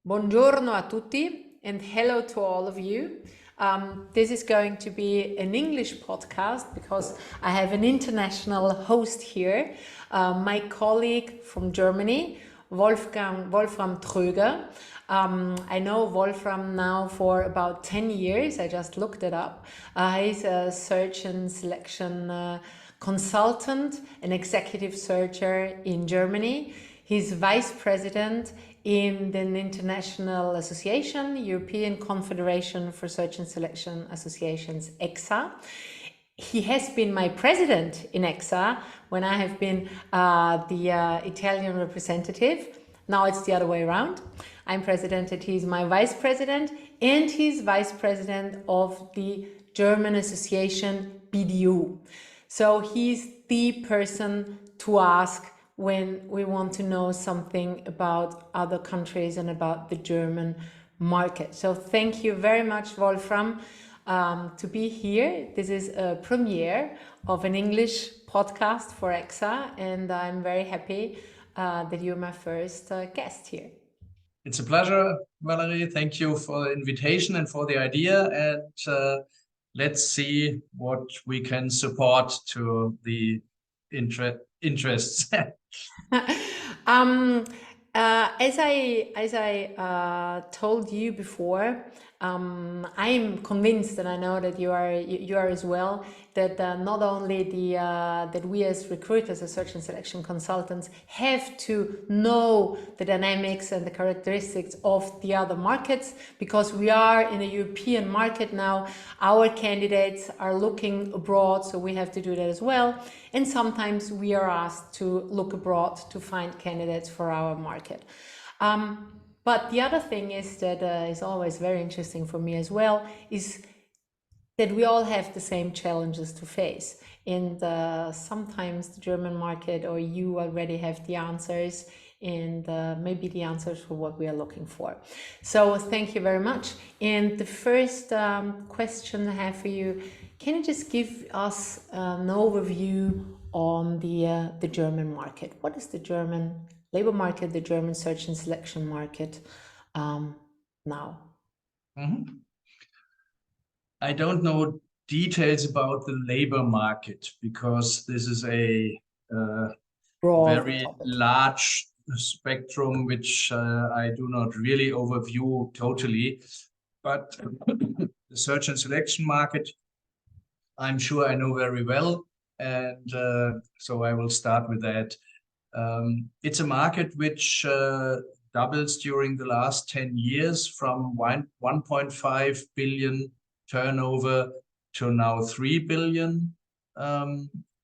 Buongiorno a tutti and hello to all of you. This is going to be an English podcast because I have an international host here, my colleague from Germany, Wolfram Troeger. I know Wolfram now for about 10 years. I just looked it up. He's a search and selection consultant, an executive searcher in Germany. He's vice president in an international association, European Confederation for Search and Selection Associations, ECSSA. He has been my president in ECSSA when I have been the Italian representative. Now it's the other way around. I'm president and he's my vice president, and he's vice president of the German association BDU. So he's the person to ask when we want to know something about other countries and about the German market. So thank you very much, Wolfram, to be here. This is a premiere of an English podcast for ECSSA, and I'm very happy that you're my first guest here. It's a pleasure, Valerie. Thank you for the invitation and for the idea. And let's see what we can support to the interests. As I told you before, I'm convinced, and I know that you are as well, that not only that we as recruiters, as search and selection consultants, have to know the dynamics and the characteristics of the other markets, because we are in a European market now. Our candidates are looking abroad, so we have to do that as well. And sometimes we are asked to look abroad to find candidates for our market. But the other thing is that is always very interesting for me as well, is that we all have the same challenges to face. And sometimes the German market, or you already have the answers, and maybe the answers for what we are looking for. So thank you very much. And the first question I have for you, can you just give us an overview on the German market? What is the German labor market, the German search and selection market now? Mm-hmm. I don't know details about the labor market, because this is a very large spectrum, which I do not really overview totally. But the search and selection market, I'm sure I know very well. And so I will start with that. It's a market which doubles during the last 10 years from 1.5 billion turnover to now 3 billion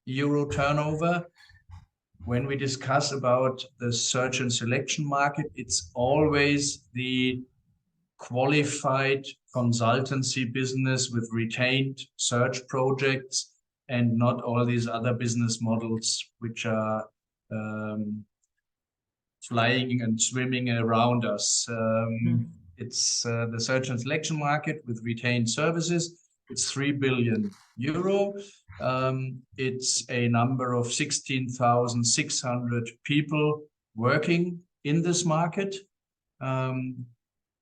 euro turnover. When we discuss about the search and selection market, it's always the qualified consultancy business with retained search projects, and not all these other business models which are flying and swimming around us. It's the search and selection market with retained services. It's 3 billion euro. It's a number of 16,600 people working in this market,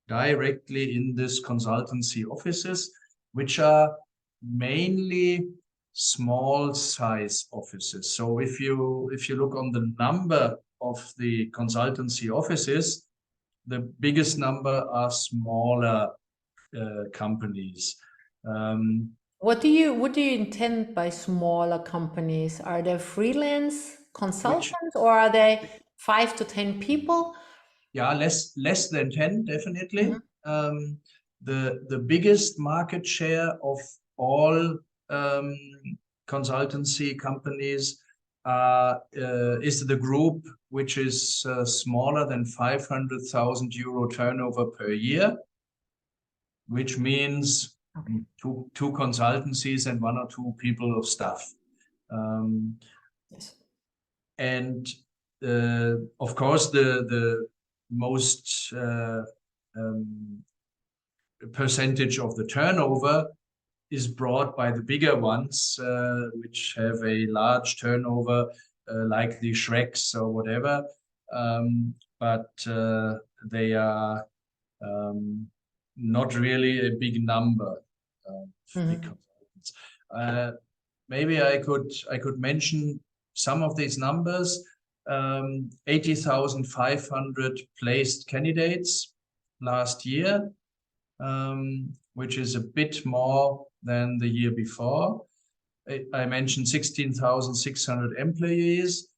directly in this consultancy offices, which are mainly small size offices. So if you look on the number of the consultancy offices, the biggest number are smaller companies. What do you intend by smaller companies? Are they freelance consultants, or are they 5 to 10 people? Yeah, less than 10, definitely. Mm-hmm. The biggest market share of all consultancy companies is the group which is smaller than 500,000 euro turnover per year, which means two consultancies and 1 or 2 people of staff. Yes. And of course, the most percentage of the turnover is brought by the bigger ones, which have a large turnover, like the Shreks or whatever. But they are Not really a big number of big consultants. Maybe I could mention some of these numbers. 80,500 placed candidates last year, which is a bit more than the year before. I mentioned 16,600 employees.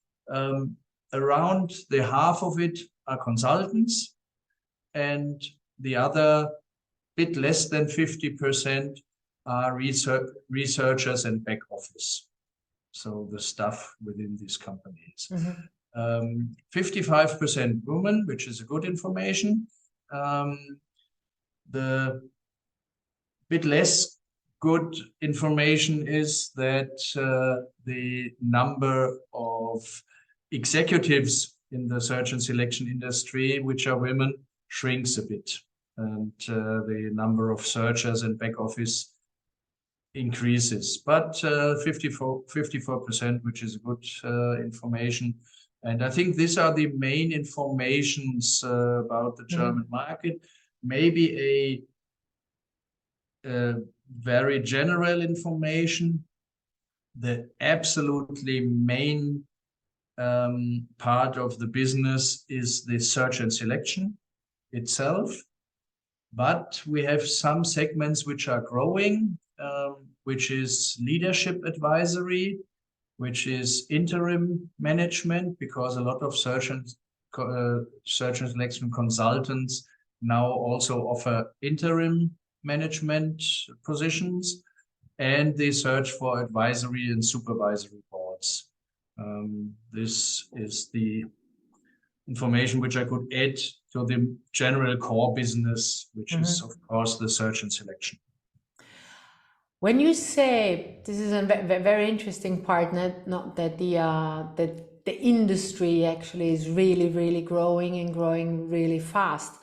Around the half of it are consultants, and the other bit less than 50% are researchers and back office. So the staff within these companies. 55% women, which is a good information. The bit less good information is that the number of executives in the search and selection industry, which are women, shrinks a bit. And the number of searchers and back office increases. But 54%, which is good information. And I think these are the main informations about the German market. Maybe a very general information. The absolutely main part of the business is the search and selection itself. But we have some segments which are growing, which is leadership advisory, which is interim management, because a lot of search and selection consultants now also offer interim management positions, and they search for advisory and supervisory boards. This is the information which I could add to the general core business, which is, of course, the search and selection. When you say, this is a very interesting part, not that the industry actually is really growing and growing really fast.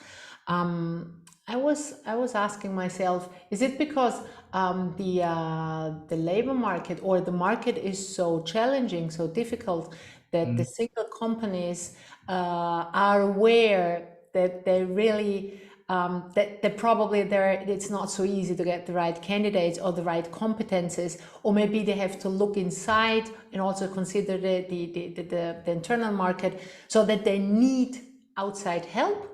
I was asking myself, is it because the labor market or the market is so challenging, so difficult, that the single companies are aware that they really that probably it's not so easy to get the right candidates or the right competences, or maybe they have to look inside and also consider the internal market, so that they need outside help?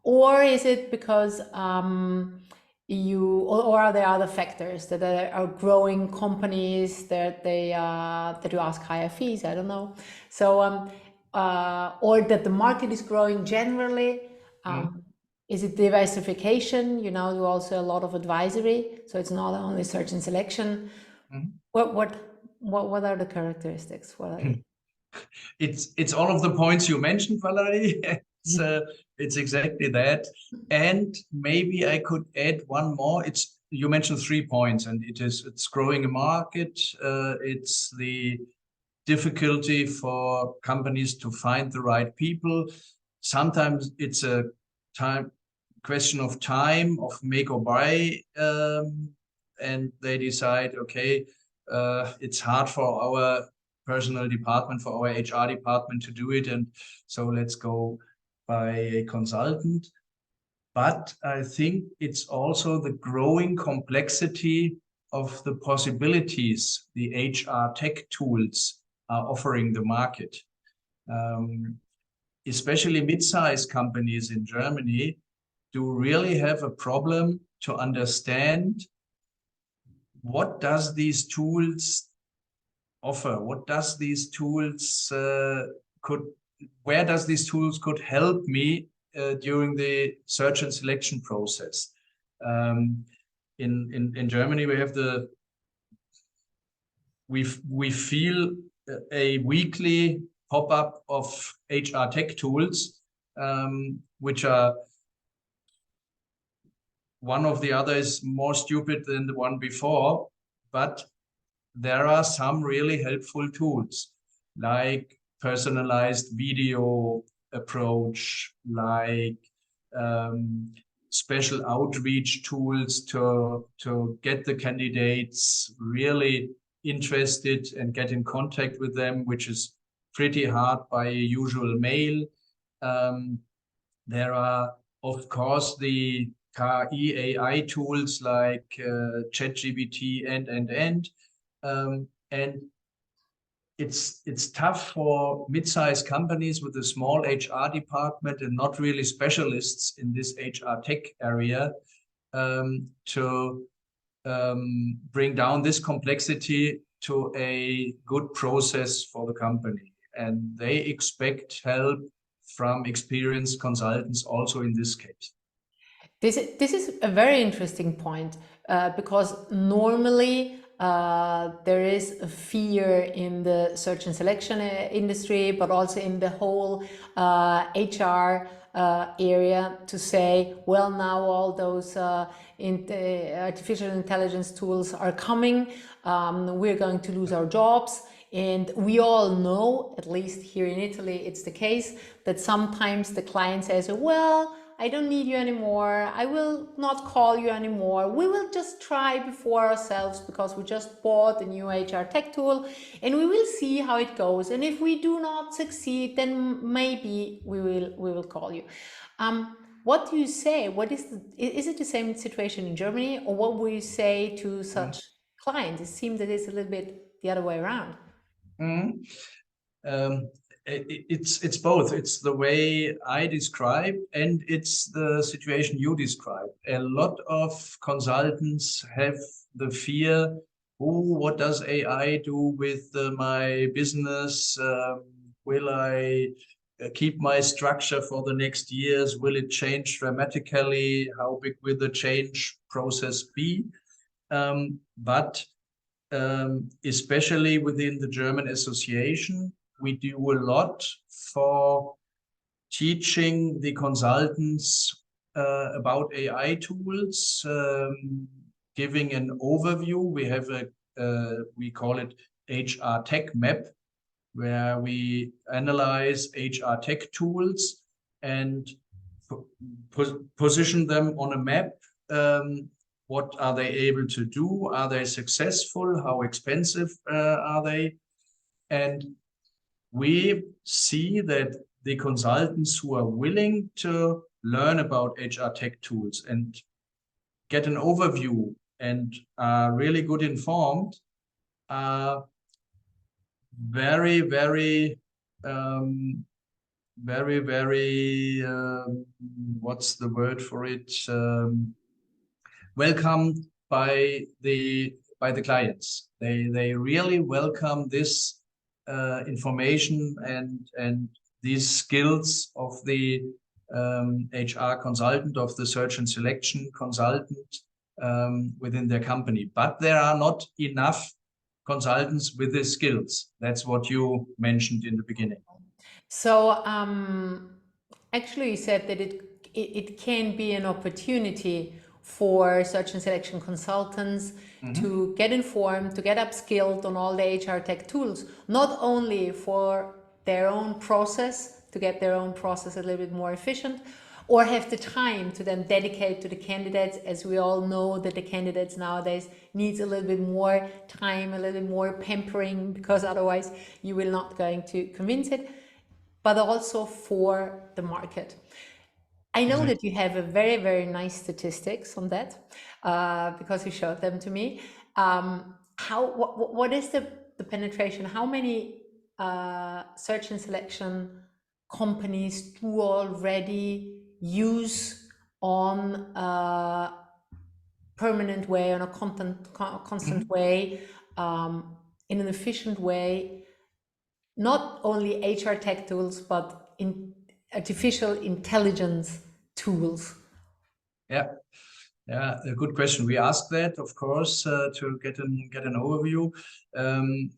Or is it because or are there other factors that are growing companies that that you ask higher fees? I don't know. So or that the market is growing generally. Is it diversification? You know, do also a lot of advisory, so it's not only search and selection. What are the characteristics? What are they? It's all of the points you mentioned, Valerie. It's exactly that. And maybe I could add one more. You mentioned 3 points, and it's growing a market. It's the difficulty for companies to find the right people. Sometimes it's a question of time, of make or buy, and they decide, okay, it's hard for our personal department, for our HR department to do it, and so let's go by a consultant. But I think it's also the growing complexity of the possibilities the HR tech tools are offering the market. Especially mid-sized companies in Germany do really have a problem to understand what does these tools offer, what does these tools where does these tools could help me during the search and selection process. In Germany, we have we feel a weekly pop-up of HR tech tools, which are one of the other is more stupid than the one before, but there are some really helpful tools, like personalized video approach, like special outreach tools to get the candidates really interested and get in contact with them, which is pretty hard by a usual mail. There are of course, the KI AI tools like ChatGPT and it's tough for mid-sized companies with a small HR department and not really specialists in this HR tech area to bring down this complexity to a good process for the company. And they expect help from experienced consultants also in this case. This is a very interesting point because normally there is a fear in the search and selection industry, but also in the whole HR area to say, well, now all those artificial intelligence tools are coming, we're going to lose our jobs. And we all know, at least here in Italy, it's the case that sometimes the client says, well, I don't need you anymore. I will not call you anymore. We will just try before ourselves because we just bought a new HR tech tool and we will see how it goes. And if we do not succeed, then maybe we will call you. What do you say? Is it the same situation in Germany, or what would you say to such clients? It seems that it's a little bit the other way around. It's both. It's the way I describe and it's the situation you describe. A lot of consultants have the fear, oh, what does AI do with my business? Will I keep my structure for the next years? Will it change dramatically? How big will the change process be? But especially within the German association, we do a lot for teaching the consultants about AI tools, giving an overview. We have we call it HR tech map, where we analyze HR tech tools and position them on a map. What are they able to do? Are they successful? How expensive are they? And we see that the consultants who are willing to learn about HR tech tools and get an overview and are really good informed are very, what's the word for it? Welcomed by the clients. They really welcome this information and these skills of the HR consultant, of the search and selection consultant within their company. But there are not enough consultants with these skills. That's what you mentioned in the beginning. So actually you said that it can be an opportunity for search and selection consultants to get informed, to get upskilled on all the HR tech tools, not only for their own process, to get their own process a little bit more efficient, or have the time to then dedicate to the candidates, as we all know that the candidates nowadays needs a little bit more time, a little bit more pampering, because otherwise you will not going to convince it, but also for the market. I know that you have a very, very nice statistics on that because you showed them to me. What is the penetration? How many search and selection companies do already use on a permanent way, on a constant way, in an efficient way, not only HR tech tools, but in artificial intelligence tools? Yeah, a good question. We asked that, of course, to get an overview.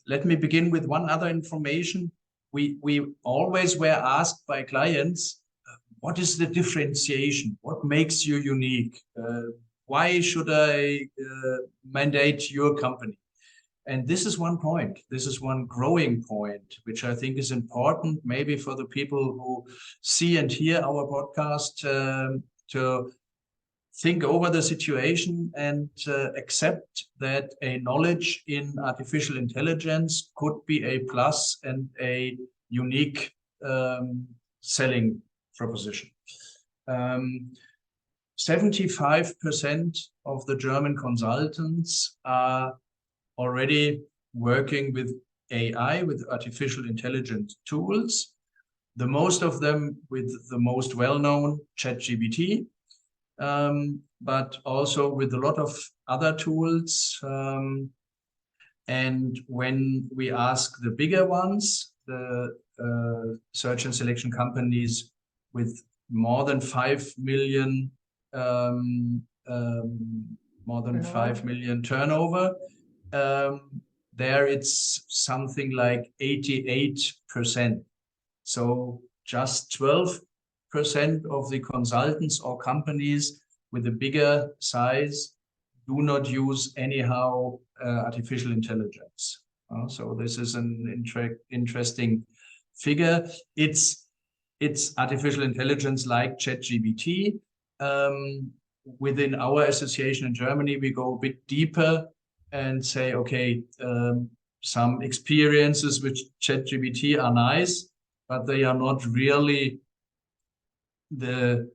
Let me begin with one other information. We always were asked by clients, what is the differentiation? What makes you unique? Why should I mandate your company? And this is one point. This is one growing point, which I think is important, maybe for the people who see and hear our podcast, to think over the situation and accept that a knowledge in artificial intelligence could be a plus and a unique selling proposition. 75% of the German consultants are already working with AI, with artificial intelligence tools. The most of them with the most well-known ChatGPT, but also with a lot of other tools. And when we ask the bigger ones, the search and selection companies with more than 5 million turnover, there it's something like 88%. So just 12% of the consultants or companies with a bigger size do not use anyhow artificial intelligence. So this is an interesting figure. It's artificial intelligence like ChatGPT. Within our association in Germany, we go a bit deeper and say, okay, some experiences with ChatGPT are nice, but they are not really the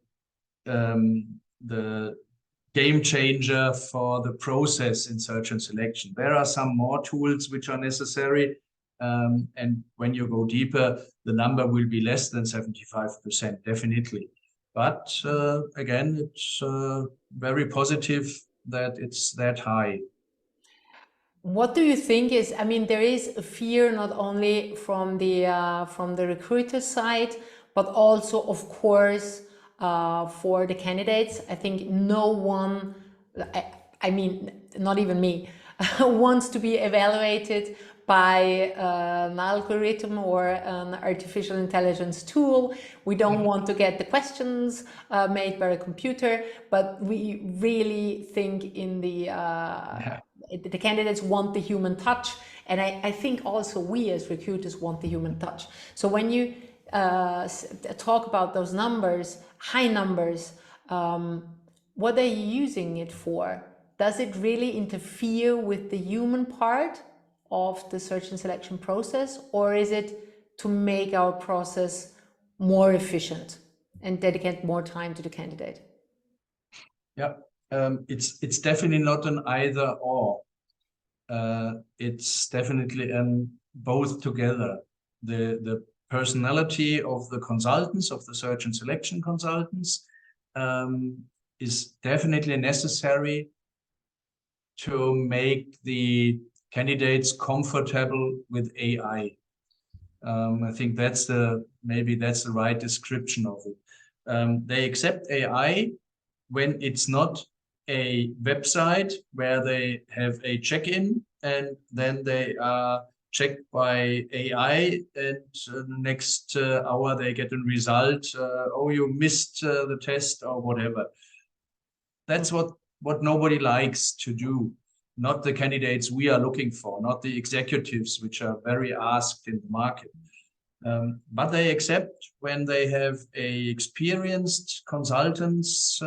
game changer for the process in search and selection. There are some more tools which are necessary, and when you go deeper, the number will be less than 75%, definitely. But again, it's very positive that it's that high. What do you think is, I mean, there is a fear not only from the recruiter side, but also, of course, for the candidates. I think no one, I mean, not even me, wants to be evaluated by an algorithm or an artificial intelligence tool. We don't want to get the questions made by a computer, but we really think in the candidates want the human touch. And I think also we as recruiters want the human touch. So when you talk about those numbers, high numbers, what are you using it for? Does it really interfere with the human part of the search and selection process, or is it to make our process more efficient and dedicate more time to the candidate? Yeah, it's definitely not an either or. It's definitely both together. The personality of the consultants, of the search and selection consultants, is definitely necessary to make the candidates comfortable with AI. I think maybe that's the right description of it. They accept AI when it's not a website where they have a check-in and then they are checked by AI, and the next hour they get a result. Oh, you missed the test or whatever. That's what nobody likes to do. Not the candidates we are looking for, not the executives, which are very asked in the market. But they accept when they have experienced consultants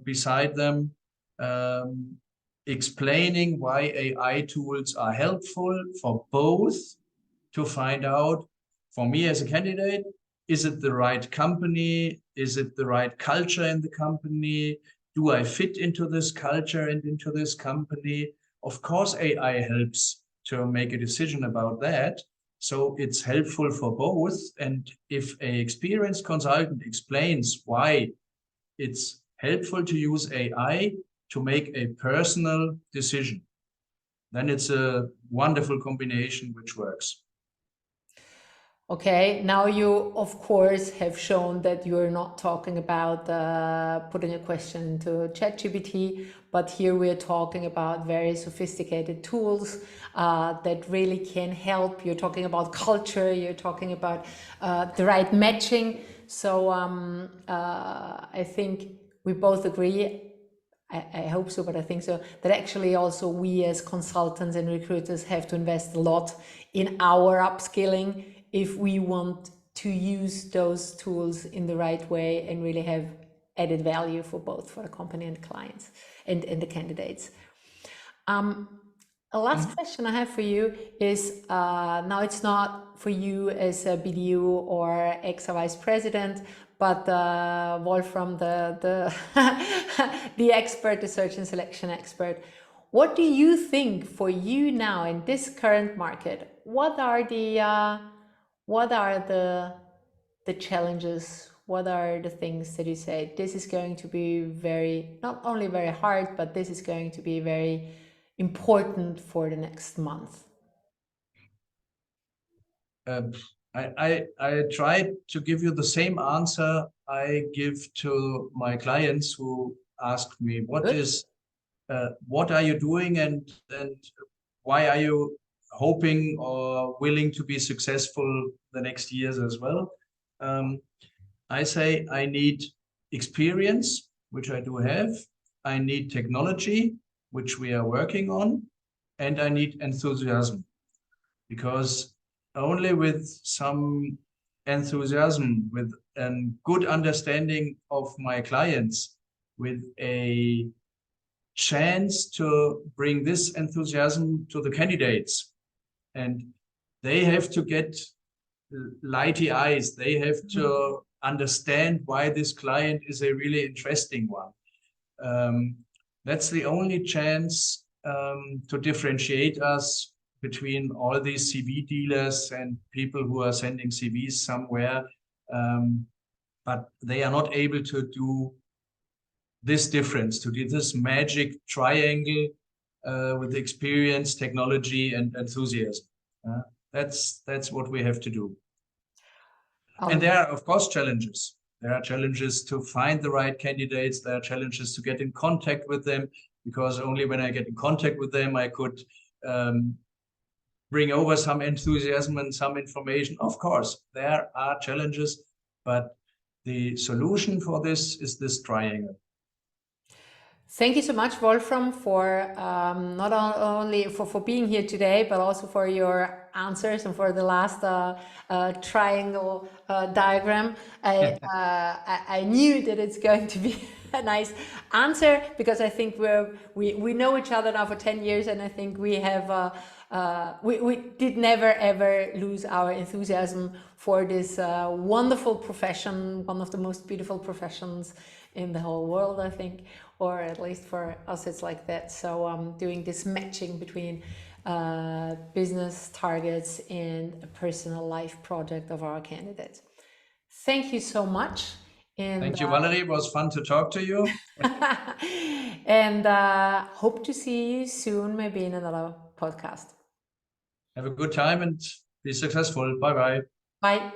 beside them, explaining why AI tools are helpful for both, to find out, for me as a candidate, is it the right company? Is it the right culture in the company? Do I fit into this culture and into this company? Of course, AI helps to make a decision about that. So it's helpful for both. And if an experienced consultant explains why it's helpful to use AI to make a personal decision, then it's a wonderful combination which works. Okay, now you, of course, have shown that you're not talking about putting a question into ChatGPT, but here we're talking about very sophisticated tools that really can help. You're talking about culture, you're talking about the right matching. So I think we both agree, I hope so, but I think so, that actually also we as consultants and recruiters have to invest a lot in our upskilling if we want to use those tools in the right way and really have added value for both, for the company and the clients and the candidates. A last question I have for you is, now it's not for you as a BDU or ex-vice president, but Wolfram, the the expert, the search and selection expert. What do you think for you now in this current market? What are the challenges? What are the things that you say, this is going to be very, not only very hard, but this is going to be very important for the next month? I try to give you the same answer I give to my clients who ask me, what are you doing and why are you hoping or willing to be successful the next years as well? I say I need experience, which I do have. I need technology, which we are working on, and I need enthusiasm, because only with some enthusiasm, with a good understanding of my clients, with a chance to bring this enthusiasm to the candidates, and they have to get lighty eyes, they have to understand why this client is a really interesting one. That's the only chance to differentiate us between all these CV dealers and people who are sending CVs somewhere, but they are not able to do this difference, to do this magic triangle with experience, technology, and enthusiasm. That's what we have to do. And there are, of course, challenges. There are challenges to find the right candidates. There are challenges to get in contact with them, because only when I get in contact with them, I could bring over some enthusiasm and some information. Of course, there are challenges, but the solution for this is this triangle. Thank you so much, Wolfram, for not only for being here today, but also for your answers and for the last triangle diagram. I knew that it's going to be a nice answer, because I think we know each other now for 10 years, and I think we have we did never ever lose our enthusiasm for this wonderful profession, one of the most beautiful professions in the whole world, I think, or at least for us it's like that. So doing this matching between business targets and a personal life project of our candidates. Thank you so much. And thank you, Valerie. It was fun to talk to you. And hope to see you soon, maybe in another podcast. Have a good time and be successful. Bye-bye. Bye.